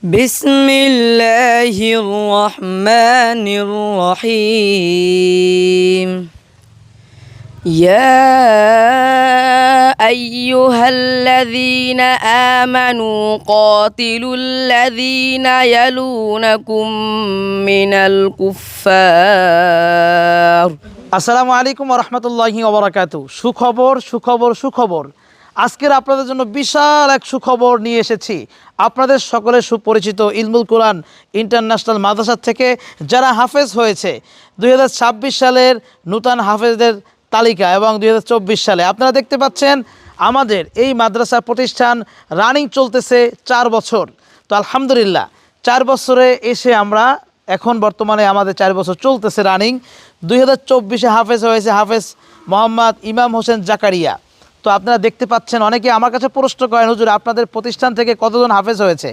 بسم الله الرحمن الرحيم يا أيها الذين آمنوا قاتلوا الذين يلونكم من الكفار আসসালামু আলাইকুম ওয়া রাহমাতুল্লাহি ওয়া বারাকাতুহু। সুখবর আজকের আপনাদের জন্য বিশাল এক সুখবর নিয়ে এসেছি। আপনাদের সকলের সুপরিচিত ইলমুল কোরআন ইন্টারন্যাশনাল মাদ্রাসা থেকে যারা হাফেজ হয়েছে 2026 সালের নূতন হাফেজদের তালিকা এবং 2024 সালে আপনারা দেখতে পাচ্ছেন আমাদের এই মাদ্রাসা প্রতিষ্ঠান রানিং চলতেছে 4 বছর। তো আলহামদুলিল্লাহ 4 বছরে এসে আমরা এখন বর্তমানে আমাদের 4 বছর চলতেছে রানিং। 2024-এ হাফেজ হয়েছে হাফেজ মোহাম্মদ ইমাম হোসেন জাকারিয়া। তো আপনারা দেখতে পাচ্ছেন অনেকে আমার কাছে প্রশ্ন করেন, হুজুর আপনাদের প্রতিষ্ঠান থেকে কতজন হাফেজ হয়েছে?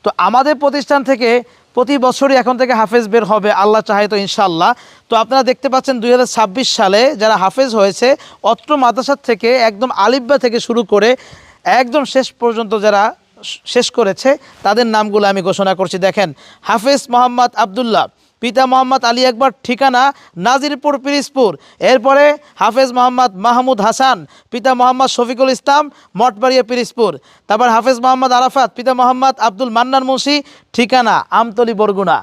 তো আমাদের প্রতিষ্ঠান থেকে প্রতি বছরই এখন থেকে হাফেজ বের হবে, আল্লাহ চাহে তো ইনশাআল্লাহ। তো আপনারা দেখতে পাচ্ছেন 2026 সালে যারা হাফেজ হয়েছে অত্র মাদ্রাসার থেকে একদম আলিফবা থেকে শুরু করে একদম শেষ পর্যন্ত যারা শেষ করেছে তাদের নামগুলো আমি ঘোষণা করছি। দেখেন, হাফেজ মোহাম্মদ আবদুল্লাহ, পিতা মোহাম্মদ আলী আকবর, ঠিকানা নাজিরপুর পিরিজপুর। এরপরে হাফেজ মোহাম্মদ মাহমুদ হাসান, পিতা মোহাম্মদ শফিকুল ইসলাম, মঠবাড়িয়া পিরিজপুর। তারপর হাফেজ মোহাম্মদ আরাফাত, পিতা মোহাম্মদ আব্দুল মান্নান মুন্সি, ঠিকানা আমতলী বরগুনা।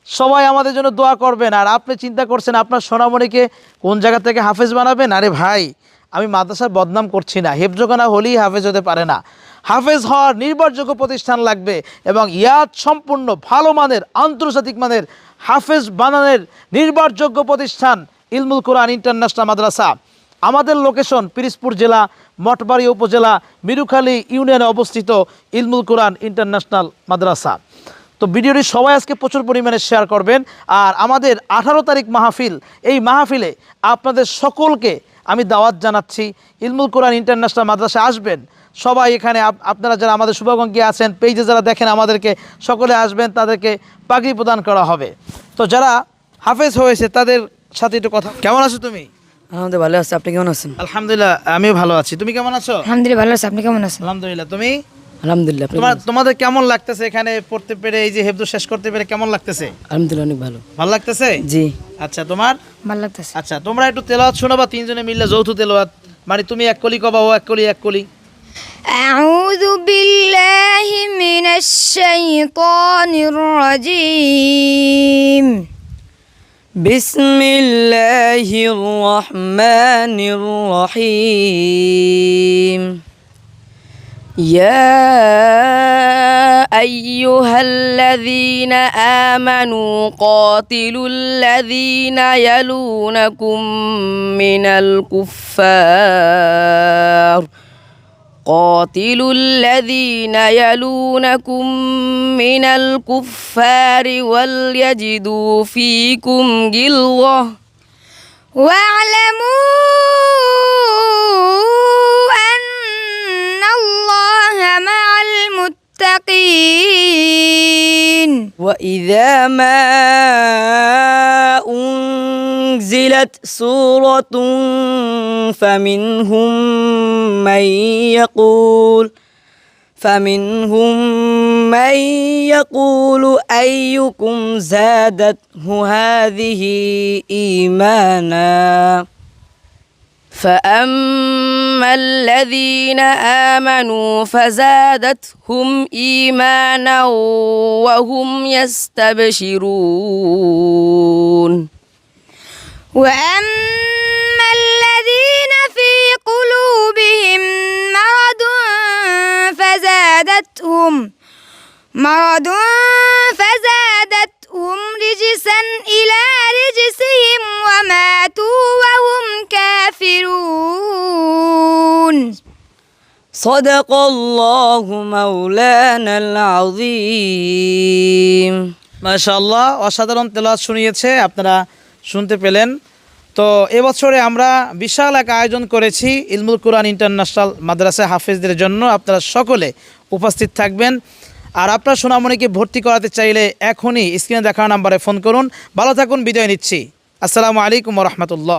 সবাই আমাদের জন্য দোয়া করবেন। আর আপনি চিন্তা করছেন আপনার সোনামণিকে কোন জায়গা থেকে হাফেজ বানাবেন? আরে ভাই, আমি মাদ্রাসার বদনাম করছি না, হেফজোখানা হলেই হাফেজ হতে পারে না। হাফেজ হওয়ার নির্ভরযোগ্য প্রতিষ্ঠান লাগবে এবং ইয়াদ সম্পূর্ণ ভালো মানের আন্তর্জাতিক মানের হাফেজ বানানোর নির্ভরযোগ্য প্রতিষ্ঠান ইলমুল কোরআন ইন্টারন্যাশনাল মাদ্রাসা। আমাদের লোকেশন পিরিজপুর জেলা মঠবাড়িয়া উপজেলা মিরুখালী ইউনিয়নে অবস্থিত ইলমুল কোরআন ইন্টারন্যাশনাল মাদ্রাসা। তো ভিডিওটি সবাই আজকে প্রচুর পরিমাণে শেয়ার করবেন। আর আমাদের 18 তারিখ মাহফিল, এই মাহফিলে আপনাদের সকলকে আমি দাওয়াত জানাচ্ছি, ইলমুল কোরআন ইন্টারন্যাশনাল মাদ্রাসা আসবেন সবাই। এখানে আপনারা যারা আমাদের শুভাকাঙ্ক্ষী আছেন, পেজে যারা দেখেন আমাদেরকে, সকলে আসবেন, তাদেরকে পাগড়ি প্রদান করা হবে। তো যারা হাফেজ হয়েছে তাদের সাথে একটু কথা। কেমন আছো তুমি? আলহামদুলিল্লাহ ভালো আছি, আপনি কেমন আছেন? আলহামদুলিল্লাহ আমিও ভালো আছি। তুমি কেমন আছো? আলহামদুলিল্লাহ ভালো আছি, আপনি কেমন আছেন? আলহামদুলিল্লাহ। তুমি? আলহামদুলিল্লাহ। তোমাদের কেমন লাগতেছে এখানে পড়তে পেরে, এই যে হেফজ শেষ করতে পেরে কেমন লাগতেছে? আলহামদুলিল্লাহ অনেক ভালো। ভালো লাগতেছে? জি। আচ্ছা, তোমার? ভালো লাগতেছে। আচ্ছা, তোমরা একটু তেলাওয়াত শোনাবা, তিনজনে মিললে যৌথ তেলাওয়াত, মানে তুমি এক কলি কবা, ও এক কলি। أعوذ بالله من الشيطان الرجيم بسم الله الرحمن الرحيم يا أيها الذين آمنوا قاتلوا الذين يلونكم من الكفار قاتلوا الذين يلونكم من الكفار وليجدوا فيكم غلظة واعلموا أن الله مع المتقين وإذا ما أنزلت سورة فمنهم من يقول أيكم زادته هذه إيمانا فأما الذين آمنوا فزادتهم إيمانا وهم يستبشرون وأما الذين في قلوبهم مرض فزادتهم رجسا إلى رجسهم وماتوا وهم كافرون صدق الله مولانا العظيم। মাশাআল্লাহ, অসাধারণ তেলাওয়াত শুনিয়েছে, আপনারা শুনতে পেলেন। তো এবছরে আমরা বিশাল এক আয়োজন করেছি ইলমুল কোরআন ইন্টারন্যাশনাল মাদ্রাসা হাফেজদের জন্য। আপনারা সকলে উপস্থিত থাকবেন। আর আপনার সোনামণিকে ভর্তি করাতে চাইলে এখনই স্ক্রিনে দেখানো নাম্বারে ফোন করুন। ভালো থাকুন, বিদায় নিচ্ছি। আসসালামু আলাইকুম ওয়া রাহমাতুল্লাহ।